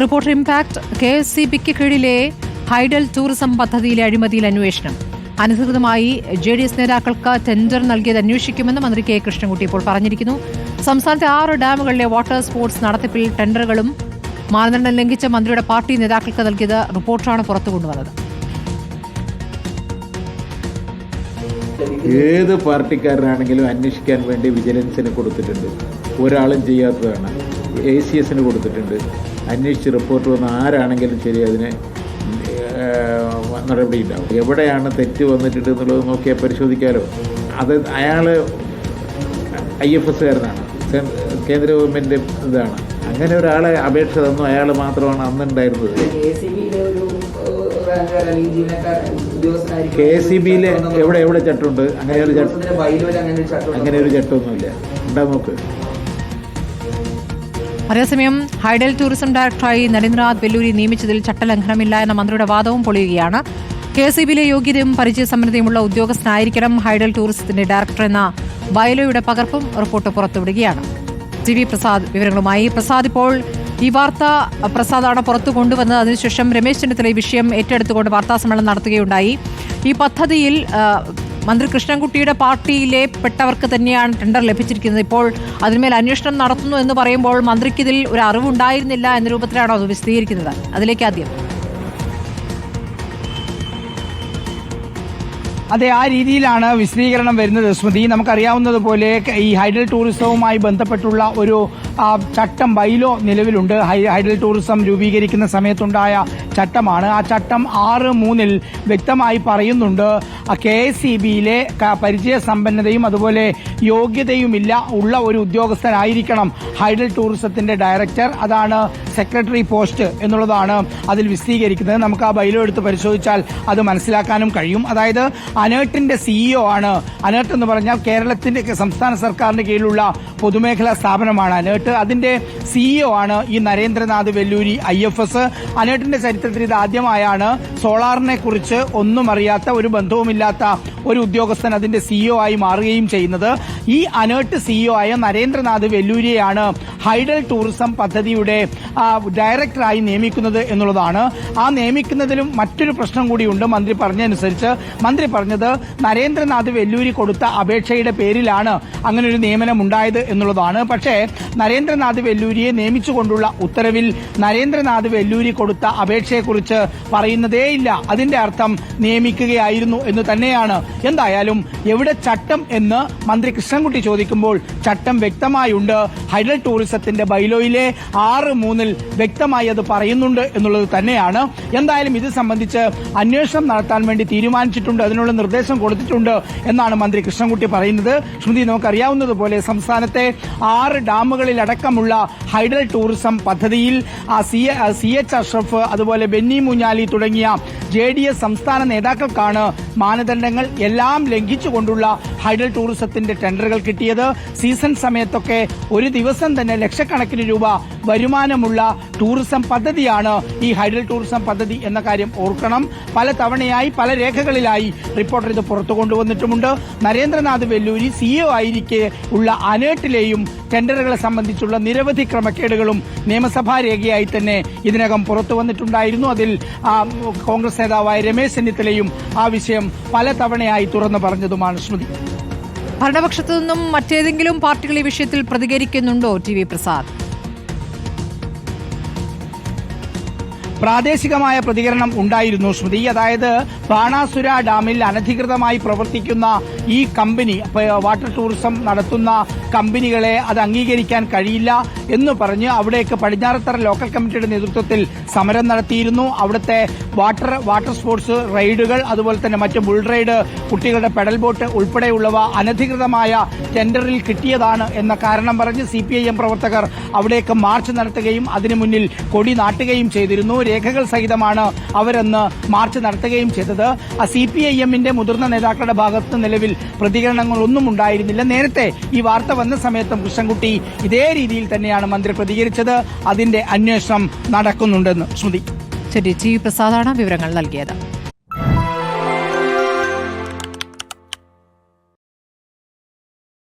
Reporter impact. KSCBക്ക് കീഴിലെ hydel tourism പദ്ധതിയിലെ അഴിമതിയിൽ അന്വേഷണം. അനധികൃതമായി JDS നേതാക്കൾക്ക് ടെൻഡർ നൽകിയത് അന്വേഷിക്കുമെന്ന് മന്ത്രി K കൃഷ്ണൻകുട്ടി ഇപ്പോൾ പറഞ്ഞിരിക്കുന്നു. സംസ്ഥാനത്തെ 6 ഡാമുകളിലെ വാട്ടർ സ്പോർട്സ് നടത്തിപ്പിൽ ടെൻഡറുകളും മാനദണ്ഡം ലംഘിച്ച മന്ത്രിയുടെ പാർട്ടി നേതാക്കൾക്ക് നൽകിയത് റിപ്പോർട്ടാണ് പുറത്തുകൊണ്ടുവന്നത്. ഏത് പാർട്ടിക്കാരനാണെങ്കിലും അന്വേഷിക്കാൻ വേണ്ടി വിജിലൻസിന് കൊടുത്തിട്ടുണ്ട്. ഒരാളും ചെയ്യാത്തതാണ്. ACSന് കൊടുത്തിട്ടുണ്ട്. അന്വേഷിച്ച് റിപ്പോർട്ട് വന്ന ആരാണെങ്കിലും ശരി അതിന് നടപടി ഉണ്ടാവും. എവിടെയാണ് തെറ്റ് വന്നിട്ടുണ്ട് എന്നുള്ളത് നോക്കിയാൽ പരിശോധിക്കാമല്ലോ. അത് അയാൾ IFSകാരനാണ്, കേന്ദ്ര ഗവൺമെൻറ് ഇതാണ്. അങ്ങനെ ഒരാളെ അപേക്ഷ തന്നു, അയാൾ മാത്രമാണ് അന്നുണ്ടായിരുന്നത്. KSCBയിൽ എവിടെ ചട്ടമുണ്ട്? അങ്ങനെ ഒരു ചട്ടമൊന്നുമില്ല. ഉണ്ടാ നോക്ക്. അതേസമയം ഹൈഡൽ ടൂറിസം ഡയറക്ടറായി നരേന്ദ്രനാഥ് വെല്ലൂരി നിയമിച്ചതിൽ ചട്ടലംഘനമില്ല എന്ന മന്ത്രിയുടെ വാദവും പൊളിയുകയാണ്. KSCBയിലെ യോഗ്യതയും പരിചയസമ്പന്നതയുമുള്ള ഉദ്യോഗസ്ഥനായിരിക്കണം ഹൈഡൽ ടൂറിസത്തിന്റെ ഡയറക്ടർ എന്ന ബയലോയുടെ പകർപ്പും റിപ്പോർട്ട് പുറത്തുവിടുകയാണ്. TV പ്രസാദ് വിവരങ്ങളുമായി. പ്രസാദ്, ഇപ്പോൾ ഈ വാർത്ത പ്രസാദാണ് പുറത്തു കൊണ്ടുവന്നത്. അതിനുശേഷം രമേശ് ചെന്നിത്തല ഈ വിഷയം ഏറ്റെടുത്തുകൊണ്ട് വാർത്താസമ്മേളനം നടത്തുകയുണ്ടായി. ഈ പദ്ധതിയിൽ മന്ത്രി കൃഷ്ണൻകുട്ടിയുടെ പാർട്ടിയിലെ പെട്ടവർക്ക് തന്നെയാണ് ടെൻഡർ ലഭിച്ചിരിക്കുന്നത്. ഇപ്പോൾ അതിന്മേൽ അന്വേഷണം നടത്തുന്നു എന്ന് പറയുമ്പോൾ മന്ത്രിക്കിതിൽ ഒരു അറിവുണ്ടായിരുന്നില്ല എന്ന രൂപത്തിലാണോ അത് വിശദീകരിക്കുന്നത്? അതിലേക്ക് ആദ്യം. അതെ, ആ രീതിയിലാണ് വിശദീകരണം വരുന്നത്. സ്മൃതി, നമുക്കറിയാവുന്നതുപോലെ ഈ ഹൈഡൽ ടൂറിസവുമായി ബന്ധപ്പെട്ടുള്ള ഒരു ചട്ടം ബൈലോ നിലവിലുണ്ട്. ഹൈഡൽ ടൂറിസം രൂപീകരിക്കുന്ന സമയത്തുണ്ടായ ചട്ടമാണ്. ആ ചട്ടം 6(3) വ്യക്തമായി പറയുന്നുണ്ട്, KSCBയിലെ പരിചയസമ്പന്നതയും അതുപോലെ യോഗ്യതയുമില്ല ഉള്ള ഒരു ഉദ്യോഗസ്ഥനായിരിക്കണം ഹൈഡൽ ടൂറിസത്തിന്റെ ഡയറക്ടർ. അതാണ് സെക്രട്ടറി പോസ്റ്റ് എന്നുള്ളതാണ് അതിൽ വിശദീകരിക്കുന്നത്. നമുക്ക് ആ ബൈലോ എടുത്ത് പരിശോധിച്ചാൽ അത് മനസ്സിലാക്കാനും കഴിയും. അതായത് അനേർട്ടിന്റെ CEO ആണ്. അനേർട്ട് എന്ന് പറഞ്ഞാൽ കേരളത്തിന്റെ സംസ്ഥാന സർക്കാരിന്റെ കീഴിലുള്ള പൊതുമേഖലാ സ്ഥാപനമാണ് അനേർട്ട്. അതിന്റെ CEO ആണ് ഈ നരേന്ദ്രനാഥ് വെല്ലൂരി IFS. അനേർട്ടിന്റെ ചരിത്രത്തിൽ ഇത് ആദ്യമായാണ് സോളാറിനെ കുറിച്ച് ഒന്നും അറിയാത്ത, ഒരു ബന്ധവുമില്ലാത്ത ഒരു ഉദ്യോഗസ്ഥൻ അതിന്റെ CEO ആയി മാറുകയും ചെയ്യുന്നത്. ഈ അനേർട്ട് CEO ആയ നരേന്ദ്രനാഥ് വെല്ലൂരിയെയാണ് ഹൈഡൽ ടൂറിസം പദ്ധതിയുടെ ഡയറക്ടറായി നിയമിക്കുന്നത് എന്നുള്ളതാണ്. ആ നിയമിക്കുന്നതിലും മറ്റൊരു പ്രശ്നം കൂടിയുണ്ട്. മന്ത്രി പറഞ്ഞതനുസരിച്ച്, മന്ത്രി പറഞ്ഞത് നരേന്ദ്രനാഥ് വെല്ലൂരി കൊടുത്ത അപേക്ഷയുടെ പേരിലാണ് അങ്ങനെ ഒരു നിയമനം ഉണ്ടായത് എന്നുള്ളതാണ്. പക്ഷേ നരേന്ദ്രനാഥ് വെല്ലൂരിയെ നിയമിച്ചുകൊണ്ടുള്ള ഉത്തരവിൽ നരേന്ദ്രനാഥ് വെല്ലൂരി കൊടുത്ത അപേക്ഷയെക്കുറിച്ച് പറയുന്നതേയില്ല. അതിന്റെ അർത്ഥം നിയമിക്കുകയായിരുന്നു എന്ന് തന്നെയാണ്. എന്തായാലും എവിടെ ചട്ടം എന്ന് മന്ത്രി കൃഷ്ണൻകുട്ടി ചോദിക്കുമ്പോൾ ചട്ടം വ്യക്തമായുണ്ട്. ഹൈഡൽ ടൂറിസത്തിന്റെ ബൈലോയിലെ 6(3) വ്യക്തമായി അത് പറയുന്നുണ്ട് എന്നുള്ളത് തന്നെയാണ്. എന്തായാലും ഇത് സംബന്ധിച്ച് അന്വേഷണം നടത്താൻ വേണ്ടി തീരുമാനിച്ചിട്ടുണ്ട്, അതിനുള്ള നിർദ്ദേശം കൊടുത്തിട്ടുണ്ട് എന്നാണ് മന്ത്രി കൃഷ്ണൻകുട്ടി പറയുന്നത്. ശ്രുതി, നമുക്കറിയാവുന്നതുപോലെ സംസ്ഥാനത്തെ 6 ഡാമുകളിലടക്കമുള്ള ഹൈഡൽ ടൂറിസം പദ്ധതിയിൽ CH അഷ്റഫ്, അതുപോലെ ബെന്നി മൂഞ്ഞാലി തുടങ്ങിയ JDS സംസ്ഥാന നേതാക്കൾക്കാണ് മാനദണ്ഡങ്ങൾ എല്ലാം ലംഘിച്ചുകൊണ്ടുള്ള ഹൈഡൽ ടൂറിസത്തിന്റെ ടെൻഡറുകൾ കിട്ടിയത്. സീസൺ സമയത്തൊക്കെ ഒരു ദിവസം തന്നെ ലക്ഷക്കണക്കിന് രൂപ വരുമാനമുള്ള ടൂറിസം പദ്ധതിയാണ് ഈ ഹൈഡൽ ടൂറിസം പദ്ധതി എന്ന കാര്യം ഓർക്കണം. പല തവണയായി പല രേഖകളിലായി റിപ്പോർട്ടർ ഇത് പുറത്തു കൊണ്ടുവന്നിട്ടുമുണ്ട്. നരേന്ദ്രനാഥ് വെല്ലൂരി CEO ആയിരിക്കെ ഉള്ള അനേർട്ടിലെയും ടെൻഡറുകളെ സംബന്ധിച്ചുള്ള നിരവധി ക്രമക്കേടുകളും നിയമസഭാ രേഖയായി തന്നെ ഇതിനകം പുറത്തു വന്നിട്ടുണ്ടായിരുന്നു. അതിൽ കോൺഗ്രസ് നേതാവായ രമേശ് ചെന്നിത്തലയും ആ വിഷയം പല തവണയായി തുറന്നു പറഞ്ഞതുമാണ്. ശ്രുതി, ഭരണപക്ഷത്തു നിന്നും മറ്റേതെങ്കിലും പാർട്ടികൾ ഈ വിഷയത്തിൽ പ്രതികരിക്കുന്നുണ്ടോ? TV പ്രസാദ്, പ്രാദേശികമായ പ്രതികരണം ഉണ്ടായിരുന്നു സ്മൃതി. അതായത് ബാണാസുര ഡാമിൽ അനധികൃതമായി പ്രവർത്തിക്കുന്ന ഈ കമ്പനി, വാട്ടർ ടൂറിസം നടത്തുന്ന കമ്പനികളെ അത് അംഗീകരിക്കാൻ കഴിയില്ല എന്ന് പറഞ്ഞ് അവിടേക്ക് പടിഞ്ഞാറത്തറ ലോക്കൽ കമ്മിറ്റിയുടെ നേതൃത്വത്തിൽ സമരം നടത്തിയിരുന്നു. അവിടുത്തെ വാട്ടർ സ്പോർട്സ് റൈഡുകൾ, അതുപോലെ തന്നെ മറ്റ് ബുൾ റൈഡ്, കുട്ടികളുടെ പെഡൽ ബോട്ട് ഉൾപ്പെടെയുള്ളവ അനധികൃതമായ ടെൻഡറിൽ കിട്ടിയതാണ് എന്ന കാരണം പറഞ്ഞ് CPIM പ്രവർത്തകർ അവിടേക്ക് മാർച്ച് നടത്തുകയും അതിനു മുന്നിൽ കൊടി നാട്ടുകയും ചെയ്തിരുന്നു. രേഖകൾ സഹിതമാണ് അവരെന്ന് മാർച്ച് നടത്തുകയും ചെയ്തത്. ആ CPIMന്റെ മുതിർന്ന നേതാക്കളുടെ ഭാഗത്ത് നിലവിൽ പ്രതികരണങ്ങളൊന്നും ഉണ്ടായിരുന്നില്ല. നേരത്തെ ഈ വാർത്ത വന്ന സമയത്തും കൃഷ്ണൻകുട്ടി ഇതേ രീതിയിൽ തന്നെയാണ് മന്ത്രി പ്രതികരിച്ചത്. അതിന്റെ അന്വേഷണം നടക്കുന്നുണ്ടെന്ന്. ശ്രുതി, ശരി. TV പ്രസാദാണ് വിവരങ്ങൾ നൽകിയത്.